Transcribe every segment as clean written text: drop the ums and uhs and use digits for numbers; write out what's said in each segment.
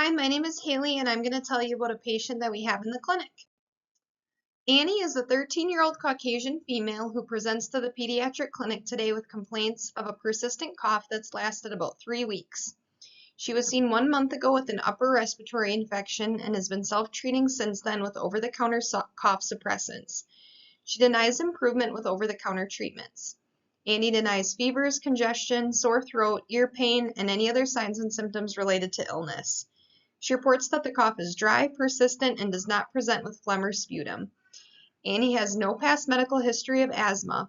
Hi, my name is Haley, and I'm going to tell you about a patient that we have in the clinic. Annie is a 13-year-old Caucasian female who presents to the pediatric clinic today with complaints of a persistent cough that's lasted about 3 weeks. She was seen 1 month ago with an upper respiratory infection and has been self-treating since then with over-the-counter cough suppressants. She denies improvement with over-the-counter treatments. Annie denies fevers, congestion, sore throat, ear pain, and any other signs and symptoms related to illness. She reports that the cough is dry, persistent, and does not present with phlegm or sputum. Annie has no past medical history of asthma.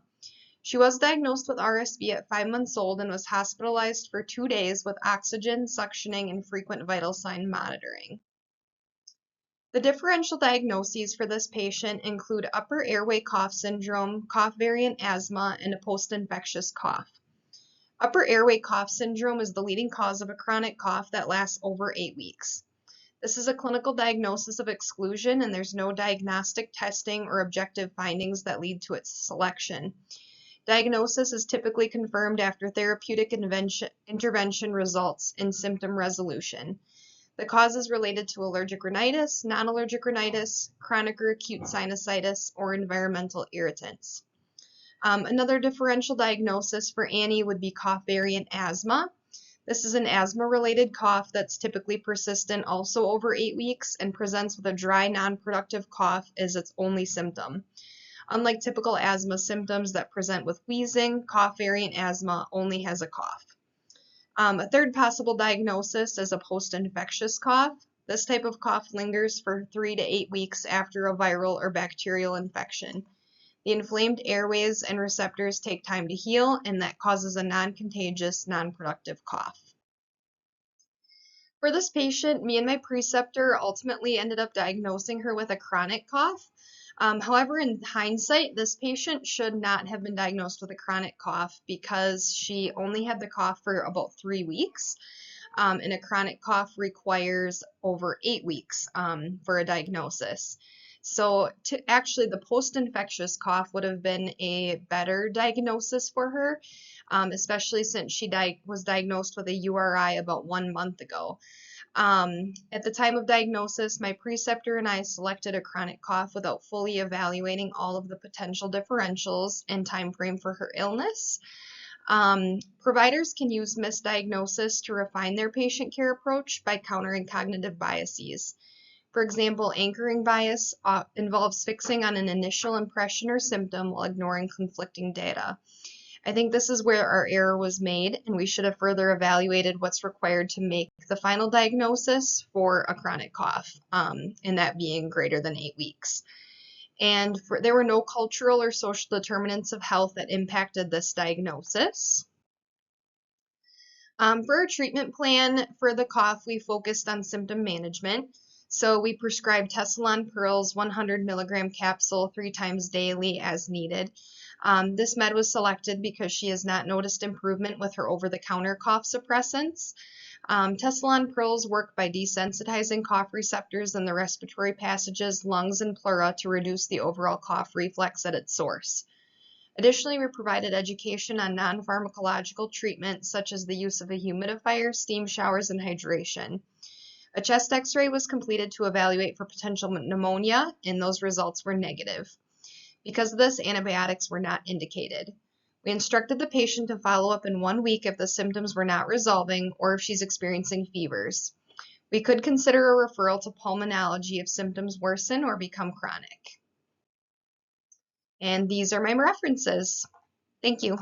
She was diagnosed with RSV at 5 months old and was hospitalized for 2 days with oxygen, suctioning, and frequent vital sign monitoring. The differential diagnoses for this patient include upper airway cough syndrome, cough variant asthma, and a post-infectious cough. Upper airway cough syndrome is the leading cause of a chronic cough that lasts over 8 weeks. This is a clinical diagnosis of exclusion, and there's no diagnostic testing or objective findings that lead to its selection. Diagnosis is typically confirmed after therapeutic intervention results in symptom resolution. The cause is related to allergic rhinitis, non-allergic rhinitis, chronic or acute sinusitis, or environmental irritants. Another differential diagnosis for Annie would be cough variant asthma. This is an asthma-related cough that's typically persistent also over 8 weeks and presents with a dry, non-productive cough as its only symptom. Unlike typical asthma symptoms that present with wheezing, cough variant asthma only has a cough. A third possible diagnosis is a post-infectious cough. This type of cough lingers for 3 to 8 weeks after a viral or bacterial infection. The inflamed airways and receptors take time to heal, and that causes a non-contagious, non-productive cough. For this patient, me and my preceptor ultimately ended up diagnosing her with a chronic cough. However, in hindsight, this patient should not have been diagnosed with a chronic cough because she only had the cough for about 3 weeks. And a chronic cough requires over 8 weeks for a diagnosis. So actually the post-infectious cough would have been a better diagnosis for her, especially since she was diagnosed with a URI about 1 month ago. At the time of diagnosis, my preceptor and I selected a chronic cough without fully evaluating all of the potential differentials and time frame for her illness. Providers can use misdiagnosis to refine their patient care approach by countering cognitive biases. For example, anchoring bias involves fixing on an initial impression or symptom while ignoring conflicting data. I think this is where our error was made, and we should have further evaluated what's required to make the final diagnosis for a chronic cough, and that being greater than 8 weeks. And there were no cultural or social determinants of health that impacted this diagnosis. For our treatment plan for the cough, we focused on symptom management. So we prescribed Tessalon Pearls 100 milligram capsule 3 times daily as needed. This med was selected because she has not noticed improvement with her over-the-counter cough suppressants. Tessalon Pearls work by desensitizing cough receptors in the respiratory passages, lungs, and pleura to reduce the overall cough reflex at its source. Additionally, we provided education on non-pharmacological treatment, such as the use of a humidifier, steam showers, and hydration. A chest x-ray was completed to evaluate for potential pneumonia, and those results were negative. Because of this, antibiotics were not indicated. We instructed the patient to follow up in 1 week if the symptoms were not resolving or if she's experiencing fevers. We could consider a referral to pulmonology if symptoms worsen or become chronic. And these are my references. Thank you.